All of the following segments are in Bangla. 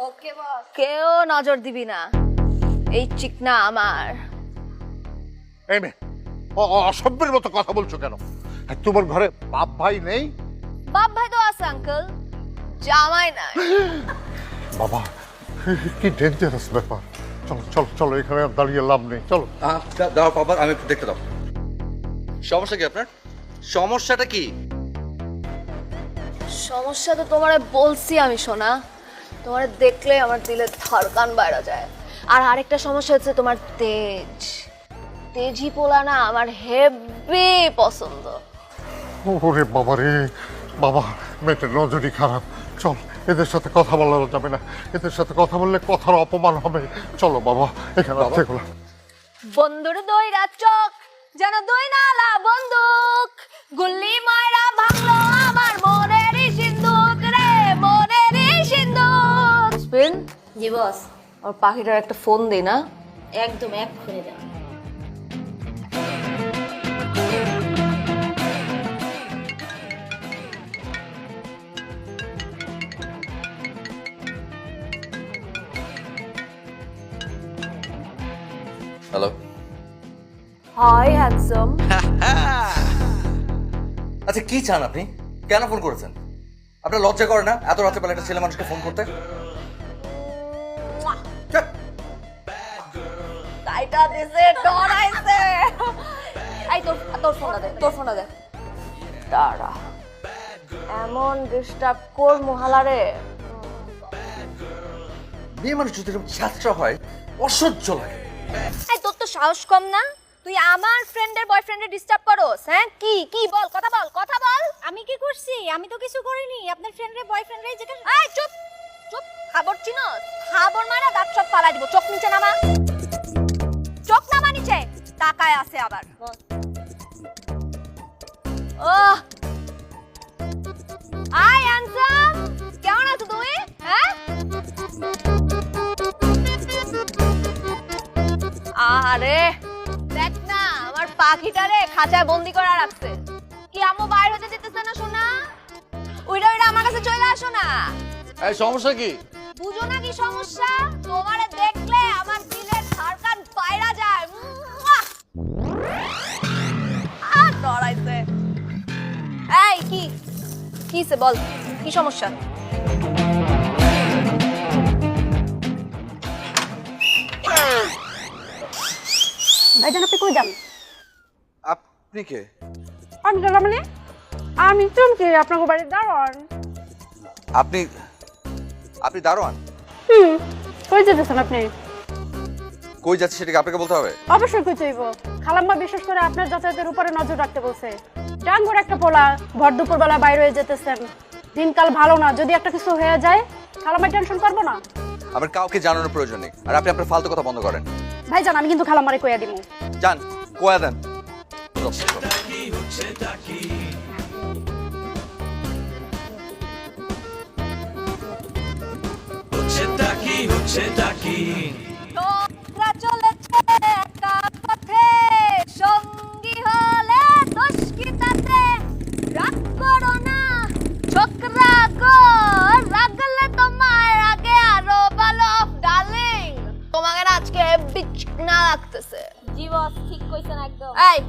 ওকে বস, কেউ নজর দিবি না, এই চিকনা আমার। এই মেয়ে, অসভ্যের মতো কথা বলছো কেন? তোমার ঘরে বাপ ভাই নেই? বাপ ভাই তো আছে আঙ্কেল, জামাই নাই। বাবা, কি ডেঞ্জারাস ব্যাপার। চলো চলো চলো, এখানে আর দাঁড়িয়ে লাভ নেই, চলো। দাও বাবা, আমি একটু দেখতে দাও। সমস্যা কি আপনার? সমস্যাটা কি? সমস্যা তো তোমারে বলছি আমি, সোনা। তোমারে দেখলে আমার দিলে ধড়কান বাইরে যায়। আর আরেকটা সমস্যা হচ্ছে তোমার তেজ। তেজি পোলা না আমার হেভি পছন্দ। ওরে বাবা রে বাবা, মেয়েটার নজরই খারাপ। চল, এদের সাথে কথা বলা যাবে না, এদের সাথে কথা বললে কথার অপমান হবে। চলো বাবা, এখানে থেকে বন্ধুর দইরা চোখ যেন দই নালা বন্দুক, গুল্লি ময়রা ভাঙলো আমার মনেরই সিন্ধুক রে, মনেরই সিন্ধুক। স্পিন জি বস, আর পাখিটার একটা ফোন দে না। একদম এক করে দেন। হ্যালো। High handsome. আচ্ছা, কি চান আপনি? কেন ফোন করেছেন? আপনার লজ্জা করে না এত রাতে বেলা একটা ছেলে মানুষকে ফোন করতে? ধ্যাৎ। কাইটা দিছে, ডরাইছে। এই তোর তোর ফোনটা দে, তোর ফোনটা দে। দাঁড়া, এমন ডিস্টার্ব কর মহালারে। মেয়ে মানুষ যদি এরকম ছাত্রা হয়, অসহ্য লাগে। এই তোর তো সাহস কম না, তুই আমার ফ্রেন্ডের বয়ফ্রেন্ডে ডিস্টার্ব করোস? হ্যাঁ, কি কি বল, কথা বল, কথা বল। আমি কি করছি? আমি তো কিছু করিনি। আপনার ফ্রেন্ডের বয়ফ্রেন্ডরাই যেটা। এই চুপ চুপ, খাবর চিনস? খাবর মারা দাঁত সব ফালাই দিব। চোখ নিচে নামা, চোখ নামা নিচে। তাকায় আছে আবার। ওহ, আই হ্যান্ডসাম, কেমন আছো তুই? হ্যাঁ, আরে দেখ না, আমার পাখিটারে খাঁচায় বন্দি করা রাখছে। কি আম্মু বাইরে হতে যেতেছে না সোনা? ওইটা ওইটা আমার কাছে চলে আসো না। এই সমস্যা কি? বুঝো না কি সমস্যা? তোমারে দেখলে আমার দিলের ধড়কন বাইরা যায়। মুয়া! আর ডরাইছে। এই কি কিসে বল, কি সমস্যা? ভাইজান আপনি কই যান? আপনি কে? আমি গেলাম মানে আমি চমকে আপনাকে বাড়ির দাঁড়ান। আপনি আপনি দারোয়ান? কই যেতেছেন আপনি? কই যাচ্ছে সেটাকে আপনাকে বলতে হবে? অবশ্যই কই চাইব। খালাম্মা বিশেষ করে আপনার যাতায়াতের উপরে নজর রাখতে বলছে। ডাঙ্গর একটা পোলা, ভর দুপুরবেলা বাইরে হয়ে যেতেছেন। দিনকাল ভালো না, যদি একটা কিছু হয়ে যায় খালাম্মা টেনশন করবো না? আমার কাউকে জানানোর প্রয়োজন নেই, আর আপনি আপনার ফালতু কথা বন্ধ করেন। ভাইজান আমি কিন্তু খালাম্মারে কইয়া দিমু। যান, কোয়া দেন। তোমরা চলেছে একা পথে, সঙ্গী হলে দোষ কি তাতে? রাগ করো না ছোকরা গো, রাগলে তোমার আগে আরো ভালো ডার্লিং। তোমাকে না আজকে বিছনা লাগতেছে। জি বস, ঠিক কইছেন একদম। এই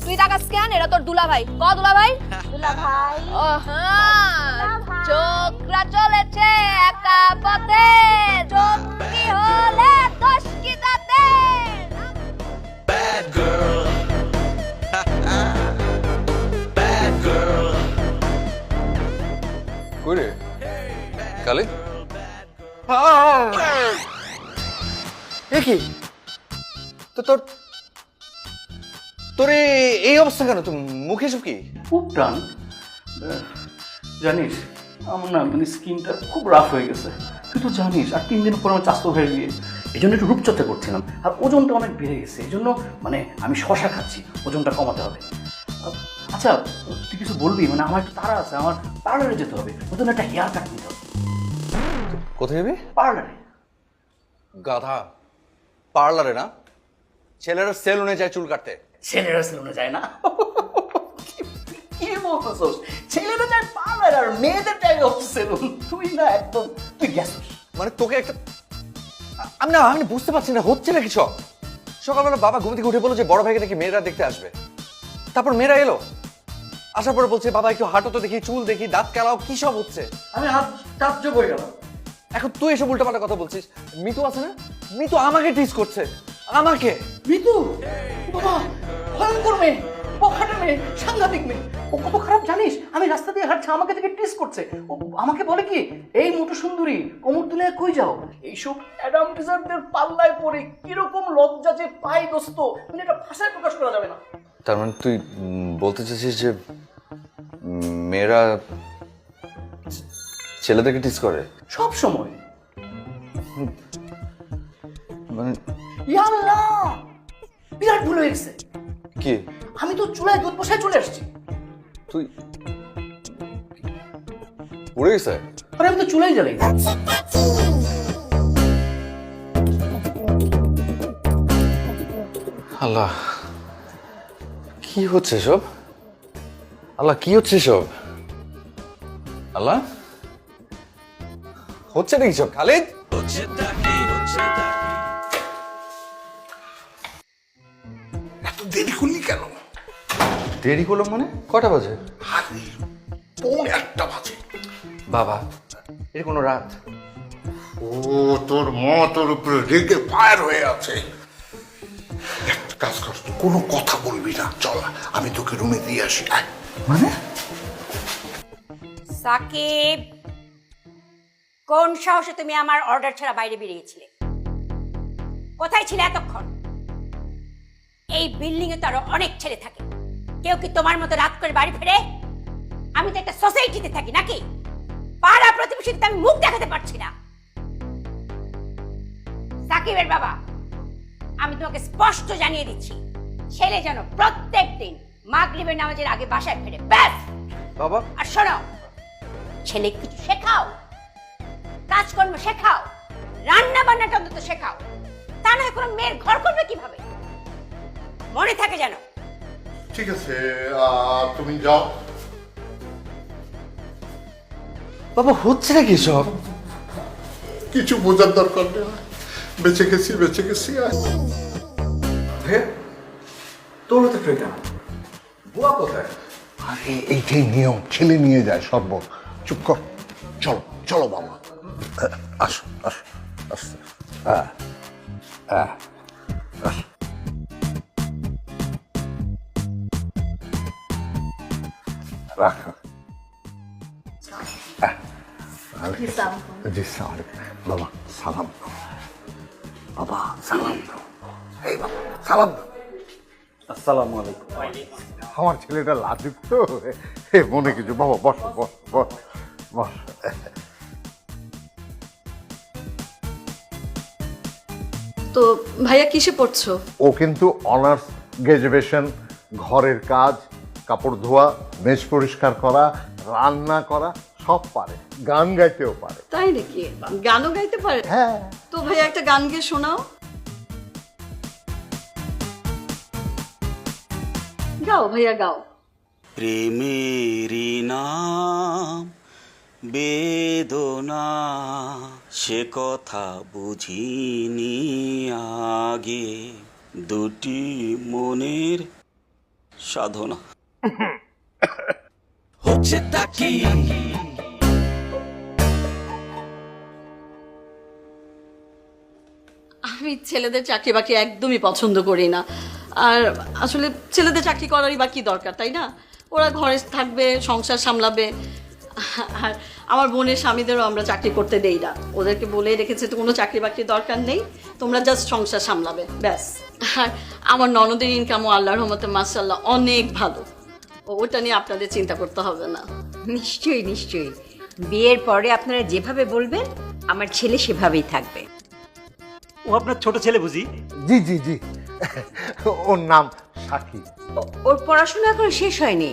তুই টাকা স্ক্যান, এটা তোর দুলা ভাই। ক দুলা ভাই? দুলা ভাই। ছোকরা চলেছে একা পথে, সঙ্গী হলে দোষ কি তাতে? কই রে কালে? কি তো তোর তোর এই অবস্থা কেন? তুই মুখে সব কি? খুব টান। জানিস আমার না মানে স্কিনটা খুব রাফ হয়ে গেছে। তুই তো জানিস আর 3 দিন পর আমার চাস্তো হয়ে গিয়ে এই জন্য একটু রূপচর্চা করছিলাম, আর ওজনটা অনেক বেড়ে গেছে। এই জন্য মানে আমি শশা খাচ্ছি, ওজনটা কমাতে হবে। আচ্ছা তুই কিছু বলবি? মানে আমার একটু তাড়া আছে, আমার পার্লারে যেতে হবে, ওই জন্য একটা হেয়ার কাট নিতে হবে। কোথায় যাবি? পার্লারে। গাধা, পার্লারে না, ছেলেরা সেলুনে যায় চুল কাটতে। ছেলেরা সেলুনে যায় না? কি বলতেছস? ছেলেরা যায় পার্লার আর মেয়েদের যায় হচ্ছে সেলুন। তুই না একদম, তুই গেছিস। মানে তোকে একটা আমি বুঝতে পারছি না হচ্ছে নাকি সব। সকালবেলা বাবা ঘুম থেকে উঠে বললো যে বড় ভাইকে নাকি মেয়েরা দেখতে আসবে, তারপর মেয়েরা এলো, আসার পরে বলছে বাবা একটু হাঁটো তো দেখি, চুল দেখি, দাঁত কেলাও, কি সব হচ্ছে। আমি তাজ্জব হয়ে গেলাম। এখন তুই এসব উল্টাপাল্টা কথা বলছিস। মিতু আছে না, মিতু আমাকে টিজ করছে, আমাকে। ঋতু বাবা ভয়ঙ্কর মেয়ে, বখাটে মেয়ে, সাংঘাতিক মেয়ে। ও কত খারাপ জানিস? আমি রাস্তা দিয়ে হাঁটছি, আমাকে থেকে টিস করছে। ও আমাকে বলে কি, এই মোটু সুন্দরী কোমর তুলে কই যাও? এইসব অ্যাডাম টিজারদের পাল্লায় পড়ে কিরকম লজ্জা যে পাই দোস্ত, মানে এটা ভাষায় প্রকাশ করা যাবে না। তার মানে তুই বলতে চাচ্ছিস যে মেয়েরা ছেলেদেরকে টিজ করে সব সময়। মানে? ইয়াল্লাহ, বিরাট ভুল হয়ে গেছে। কি? আমি তো চুলায় দুধ বসায় চলে আসছি। তুই উড়ে গেছে? আরে আমি তো চুলাই জ্বালাই। আল্লাহ, কি হচ্ছে সব? আল্লাহ, কি হচ্ছে সব? আল্লাহ, হচ্ছে নাকি সব? খালিদ, এত দেরি করলি কেন? দেরি করলো মানে? কটা বাজে? আরে পৌনে 1টা বাজে। বাবা, এটা কোনো রাত? ও তোর মা তোর উপরে রেগে ফায়ার হয়ে আছে। একটা কাজ কর, তুই কোনো কথা বলবি না, চল আমি তোকে রুমে দিয়ে আসি। আয়। মানে? সাকিব, কোন সাহসে তুমি আমার অর্ডার ছাড়া বাইরে বেরিয়েছিলে? কোথায় ছিলে এতক্ষণ? এই বিল্ডিং এ তো আরো অনেক ছেলে থাকে, কেউ কি তোমার মতো রাত করে বাড়ি ফেরে? আমি তো একটা সোসাইটিতে থাকি নাকি? পাড়া প্রতিবেশীতে আমি মুখ দেখাতে পারছি না। সাকিবের বাবা, আমি তোমাকে স্পষ্ট জানিয়ে দিচ্ছি, ছেলে যেন প্রত্যেক দিন মাগরিবের নামাজের আগে বাসায় ফেরে, ব্যাস। বাবা, আর শোনো, ছেলে কিছু শেখাও, কাজকর্ম শেখাও, রান্না বান্নাটা অন্তত শেখাও। তা নয় কোনো মেয়ের ঘর করবে কিভাবে? মনে থাকে যেন। ঠিক আছে, তুমি যাও। বাবা, হচ্ছে নাকি সব? কিছু বোঝার দরকার নেই, বেঁচে গেছি বেঁচে গেছি। আয়। তোর হতে কেন? বুয়া কোথায়? আরে এইটাই নিয়ম, ছেলে নিয়ে যায় সর্ব। চুপ কর, চলো চলো বাবা। আসো আসো আসো। রাখো। জি সালাম। বাবা সালাম দাও। বাবা সালাম দাও। এই বাবা সালাম দাও। আসসালামু আলাইকুম। আমার ছেলেটা লাজুক তো, মনে কিছু। বাবা বসো বস বস বস। তো ভাইয়া কিসে পড়ছো? ও কিন্তু অনার্স গ্রাজুয়েশন, ঘরের কাজ, কাপড় ধোয়া, মেজ পরিষ্কার করা, রান্না করা সব পারে, গান গাইতেও পারে। তাই নাকি? গানও গাইতে পারে? হ্যাঁ। তো ভাইয়া একটা গান গেয়ে শোনাও। গাও ভাইয়া গাও। প্রেমেরই নাম বেদনা, সে কথা বুঝিনি আগে, দুটি মনের সাধনা। হচ্ছে তা কি? আমি ছেলেদের চাকরি বাকরি একদমই পছন্দ করি না। আর আসলে ছেলেদের চাকরি করারই বা কি দরকার, তাই না? ওরা ঘরে থাকবে, সংসার সামলাবে। আর আমার বোনের স্বামীদেরও আমরা চাকরি করতে দেই না, ওদেরকে বলে রেখেছে তো কোনো চাকরি বাকরির দরকার নেই, তোমরা জাস্ট সংসার সামলাবে, ব্যাস। আর আমার ননদের ইনকামও আল্লাহর রহমতে মাশাআল্লাহ অনেক ভালো, ওটা নিয়ে আপনাদের চিন্তা করতে হবে না। নিশ্চয়ই নিশ্চয়ই, বিয়ের পরে আপনারা যেভাবে বলবেন আমার ছেলে সেভাবেই থাকবে। ও আপনার ছোট ছেলে বুঝি? জি জি জি, ওর নাম সাকিব। ওর পড়াশোনা এখনো শেষ হয়নি।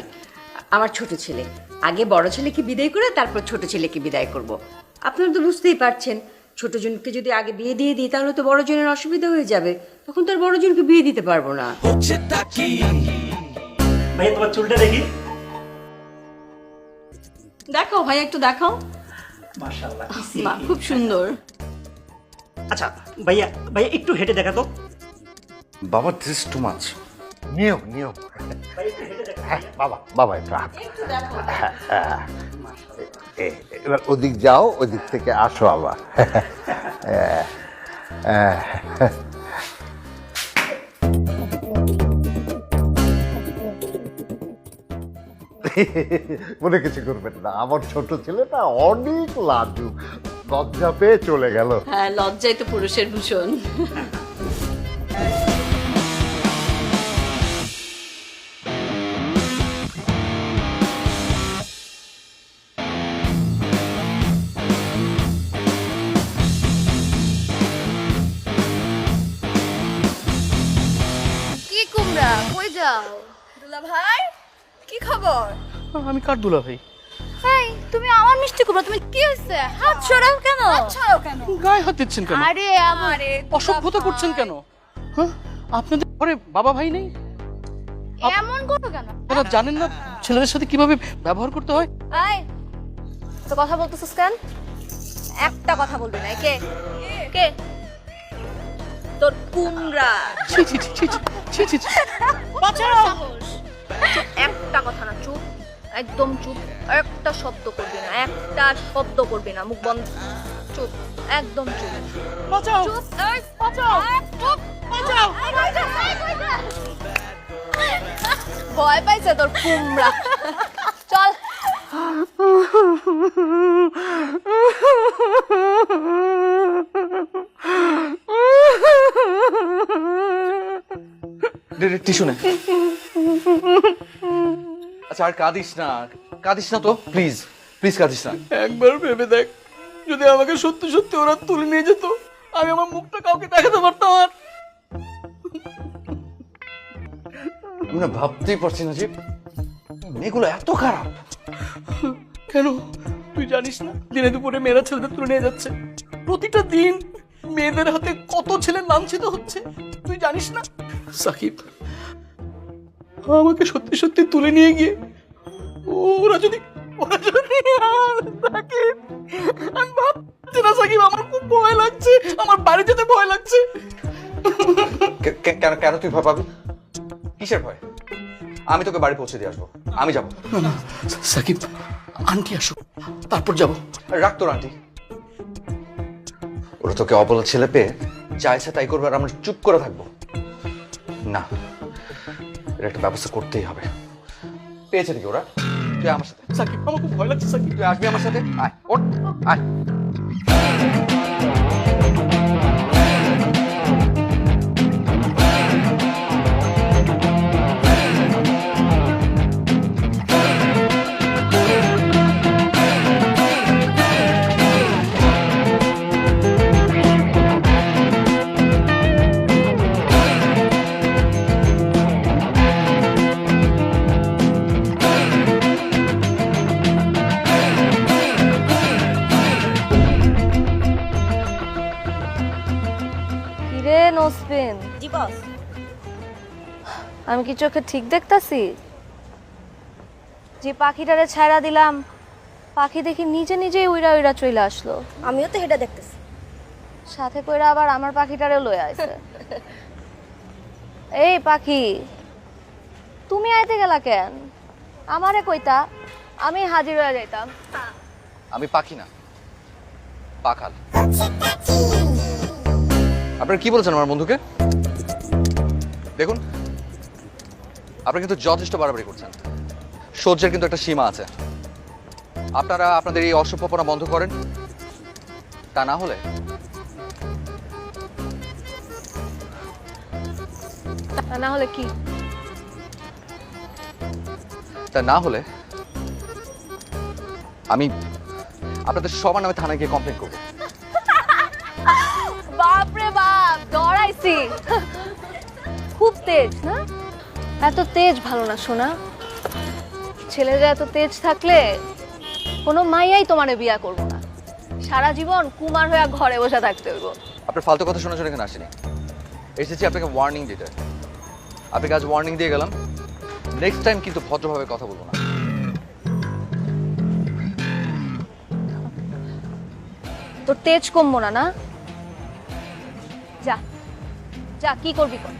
আমার ছোট ছেলে, আগে বড় ছেলেকে বিদায় করে তারপর ছোট ছেলেকে বিদায় করব। আপনারা তো বুঝতেই পারছেন, ছোট জনকে যদি আগে বিয়ে দিয়ে দিই তাহলে তো বড় জনের অসুবিধা হয়ে যাবে, তখন তো আর বড় জনকে বিয়ে দিতে পারবো না। ভাই তোমার চুলটা দেখি। দেখাও ভাইয়া, একটু দেখাও। মাশাআল্লাহ, বাহ, খুব সুন্দর। আচ্ছা ভাইয়া ভাইয়া একটু হেঁটে দেখা তো। বাবা দিস টু মাচ। নিয়ম নিয়ম। হ্যাঁ বাবা, বাবা একটু হাত। হ্যাঁ, এবার ওদিক যাও, ওদিক থেকে আসো আবার। মনে কিছু করবেন না, আমার ছোট ছেলেটা অনেক লাজুক, লজ্জা পেয়ে চলে গেল। হ্যাঁ, লজ্জাই তো পুরুষের ভূষণ। কি কুমড়া, কই যাও? দুলা ভাই, কি খবর? আমি কার দুলা ভাই? এই, তুমি আমার মিষ্টি কুমড়া, তুমি কি হইছে? হাত ছড়াও কেন? হাত ছড়াও কেন? গায়ে হাত দিচ্ছেন কেন? আরে আমারে অসভ্যতা করছেন কেন? হ্যাঁ, আপনাদের ঘরে বাবা ভাই নেই? এমন করো কেন? আপনারা জানেন না ছেলেদের সাথে কিভাবে ব্যবহার করতে হয়? এই, তো কথা বলতেছিস কেন? একটা কথা বলবি না। কে কে? তোর কুমড়া। ছি ছি ছি ছি ছি ছি ছি। বাঁচাও। একটা কথা না, চুপ, একদম চুপ, একটা শব্দ করবি না, একটা শব্দ করবি না, মুখ বন্ধ, চুপ, একদম চুপ। বাঁচাও। চুপ, এই, বাঁচাও, চুপ, বাঁচাও। ভয় পাইছে তোর কুমড়া। চল। টিস্যু নে। আচ্ছা আর কাঁদিস না, কাঁদিস না তো, প্লিজ প্লিজ কাঁদিস না। একবার ভেবে দেখ, যদি আমাকে সত্যি সত্যি ওরা তুলে নিয়ে যেত, আমি আমার মুখটা কাউকে দেখাতে পারতাম। আর আমি না ভাবতেই পারছি না যে মেয়েগুলো এত খারাপ। কেন তুই জানিস না দিনে দুপুরে মেয়েরা ছেলেদের তুলে নিয়ে যাচ্ছে? প্রতিটা দিন মেয়েদের হাতে কত ছেলে লাঞ্ছিত হচ্ছে তুই জানিস না? সাকিব, আমাকে সত্যি সত্যি তুলে নিয়ে গিয়ে ওরা যদি সাকিব, আমি ভাবছি না সাকিব, আমার খুব ভয় লাগছে, আমার বাড়ি যেতে ভয় লাগছে। কেন কেন তুই ভয় পাবি? কিসের ভয়? আমি তোকে বাড়ি পৌঁছে দিয়ে আসবো, আমি যাবো। সাকিব, আন্টি আসো, তারপর যাবো। রাখ তোর আন্টি, ওরা তোকে অবলা ছেলে পেয়ে যা ইচ্ছা তাই করবে আর আমরা চুপ করে থাকবো না। এর একটা ব্যবস্থা করতেই হবে। পেয়েছে নাকি ওরা? তুই আমার সাথে। সাকিব, আমার খুব ভয় লাগছে সাকিব। তুই আসবি আমার সাথে, আয় ওঠ আয়। কিরে নসবিন, জি বস। আমি কি চোখে ঠিক দেখতাছি? যে পাখিটারে ছাড়া দিলাম, পাখি দেখি নিজে নিজেই উইরা উইরা চলে আসলো। আমিও তো এটা দেখতেছি। সাথে কইরা আবার আমার পাখিটারে লয়ে আইছে। এই পাখি, তুমি আইতে গেলা কেন? আমারে কইতা, আমি হাজির হয়ে যাইতাম। আমি পাখি না, পাখাল। আপনারা কি বলছেন আমার বন্ধুকে? দেখুন, আপনারা কিন্তু যথেষ্ট বাড়াবাড়ি করছেন। সহ্যের কিন্তু একটা সীমা আছে। আপনারা আপনাদের এই অসভ্যপনা বন্ধ করেন, তা না হলে না হলে কি? আমি আপনাদের সবার নামে থানায় গিয়ে কমপ্লেন করবো। বাপরে বাপ, ডরাইছি। খুব তেজ না? এত তেজ ভালো না সোনা। ছেলেরা এত তেজ থাকলে কোনো মাইয়াই তোমারে বিয়া করবো না। সারা জীবন কুমার হয়ে ঘরে বসে থাকতে হইব। আপনার ফালতু কথা শোনার জন্য এখানে আসেনি, এসেছি আপনাকে ওয়ার্নিং দিতে। আপনাকে আজ ওয়ার্নিং দিয়ে গেলাম, নেক্সট টাইম কিন্তু ভদ্রভাবে কথা বলবো না। তোর তেজ কমবো না, না? যা কি করবি কর,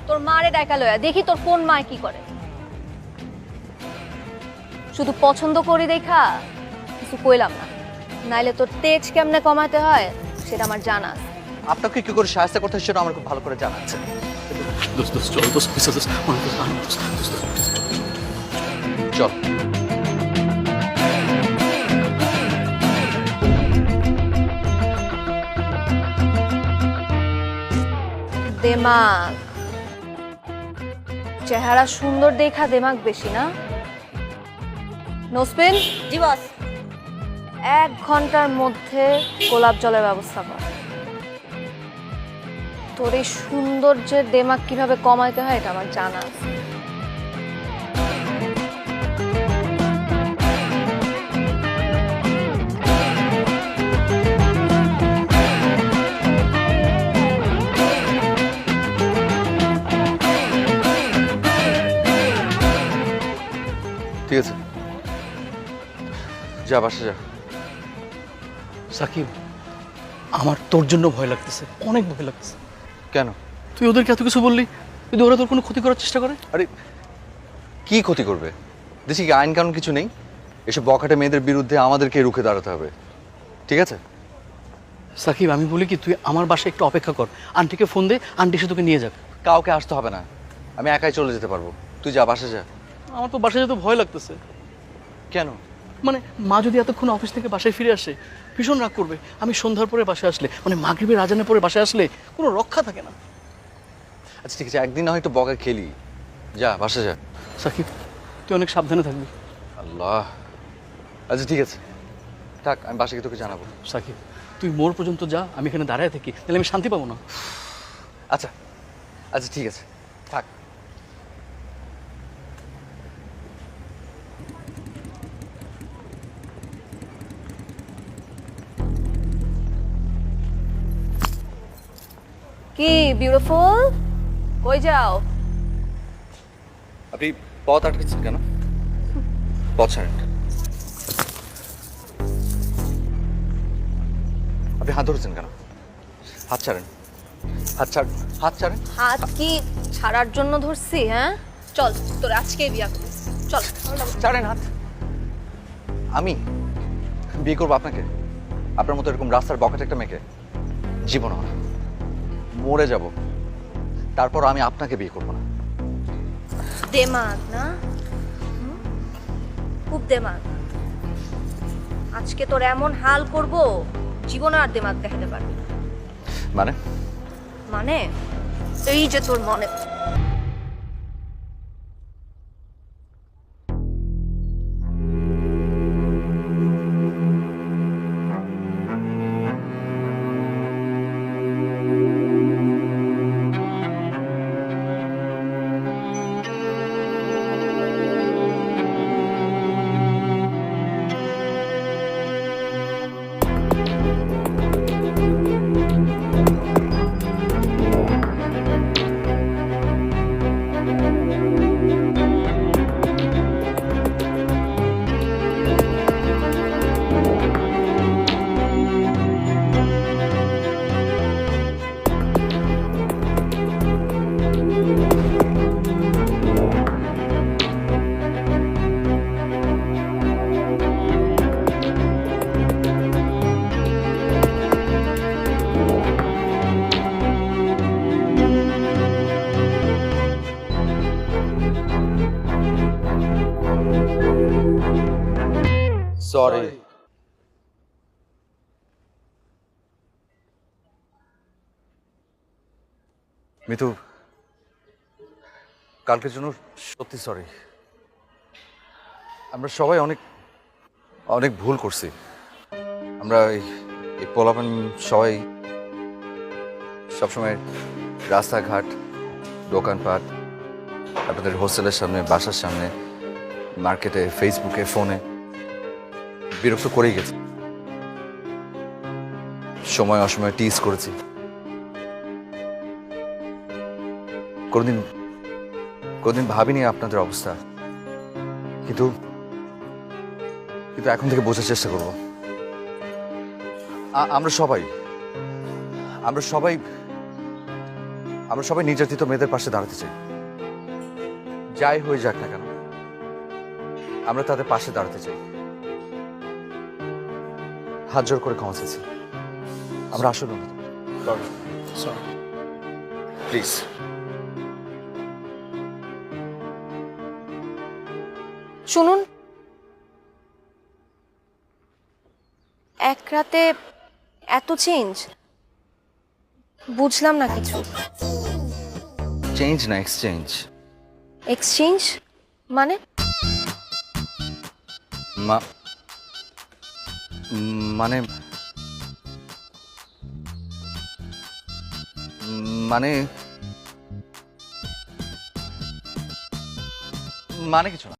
তোর মারে ডাইকা লয়া দেখি তোর কোন মায় কি করে। শুধু পছন্দ করি দেখা কিছু কইলাম না, নাইলে তোর তেজ কেমনে কমাতে হয় সেটা আমার জানা আছে। আপনাকে কি করে সাহায্য করতে হয় সেটা আমার খুব ভালো করে জানা আছে। দোস্ত দোস্ত চল দোস্ত দোস্ত দোস্ত অনেক দোস্ত অনেক দোস্ত দোস্ত চল। দেমাগ, চেহারা সুন্দর দেখা দেমাগ বেশি না? নোসপিন, জি বস। 1 ঘন্টার মধ্যে গোলাপ জলের ব্যবস্থা কর। তোর এই সৌন্দর্যের দেমাগ কিভাবে কমাইতে হয় এটা আমার জানা আছে। ঠিক আছে, যা বাসা যা। সাকিব, আমার তোর জন্য ভয় লাগতেছে, অনেক ভয় লাগতেছে। কেন? তুই ওদেরকে এত কিছু বললি, যদি ওরা তোর কোনো ক্ষতি করার চেষ্টা করে? আরে কি ক্ষতি করবে? দেশে কি আইন কানুন কিছু নেই? এসব বখাটে মেয়েদের বিরুদ্ধে আমাদেরকে রুখে দাঁড়াতে হবে, ঠিক আছে? সাকিব, আমি বলি কি, তুই আমার বাসায় একটু অপেক্ষা কর, আন্টিকে ফোন দে, আন্টি এসে তোকে নিয়ে যাক। কাউকে আসতে হবে না, আমি একাই চলে যেতে পারবো। তুই যা, বাসা যা। আমার তো বাসায় যেতে ভয় লাগতেছে। কেন? মানে মা যদি এতক্ষণ অফিস থেকে বাসায় ফিরে আসে ভীষণ রাগ করবে। আমি সন্ধ্যার পরে বাসায় আসলে, মানে মাগরিবের আজানের পরে বাসায় আসলে কোনো রক্ষা থাকে না। আচ্ছা ঠিক আছে, একদিন না হয় একটু বকা খেলি। যা, বাসা যা। সাকিব, তুই অনেক সাবধানে থাকবি। আল্লাহ। আচ্ছা ঠিক আছে, থাক, আমি বাসায় গিয়ে তোকে জানাবো। সাকিব, তুই মোড় পর্যন্ত যা, আমি এখানে দাঁড়ায় থাকি, তাহলে আমি শান্তি পাবো না। আচ্ছা আচ্ছা ঠিক আছে, থাক। কি বিউটিফুল, কই যাও? আপনি পথ আটকেছেন কেন? পথ ছাড়েন। আপনি হাত ধরেছেন কেন? হাত ছাড়েন, হাত ছাড়, হাত ছাড়েন। হাত কি ছাড়ার জন্য ধরছি? হ্যাঁ চল, তোর আজকেই বিয়া করি, চল। ছাড়েন হাত। আমি বিয়ে করবো আপনাকে? আপনার মতো এরকম রাস্তার বকাটে একটা মেয়েকে? জীবন হয়, মরে যাব, তারপর আমি আপনাকে বিয়ে করবো না। দেমাগ না, খুব দেমাগ। আজকে তোর এমন হাল করব, জীবনে আর দেমাগ দেখাতে পারবি না। মানে? মানে এই যে তোর মনে। সরি। মিতু, কালকের জন্য সত্যি সরি। আমরা সবাই অনেক অনেক ভুল করছি। আমরা এই পোলাপান সবাই সবসময় রাস্তাঘাট, দোকানপাট, আপনাদের হোস্টেলের সামনে, বাসার সামনে, মার্কেটে, ফেসবুকে, ফোনে বিরক্ত করেই গেছে। সময় অসময় টিজ করেছি। কোনদিন ভাবিনি আপনাদের অবস্থা, কিন্তু এখন থেকে বোঝার চেষ্টা করব। আমরা সবাই আমরা সবাই নির্যাতিত মেয়েদের পাশে দাঁড়াতে চাই, যাই হয়ে যাক না কেন আমরা তাদের পাশে দাঁড়াতে চাই। হাত জোর করে ক্ষমা চাইছি, আমরা আসলে প্লিজ। শুনুন, এক রাতে এত চেঞ্জ, বুঝলাম না কিছু। চেঞ্জ না এক্সচেঞ্জ। এক্সচেঞ্জ মানে? মানে মানে মানে কিছু না।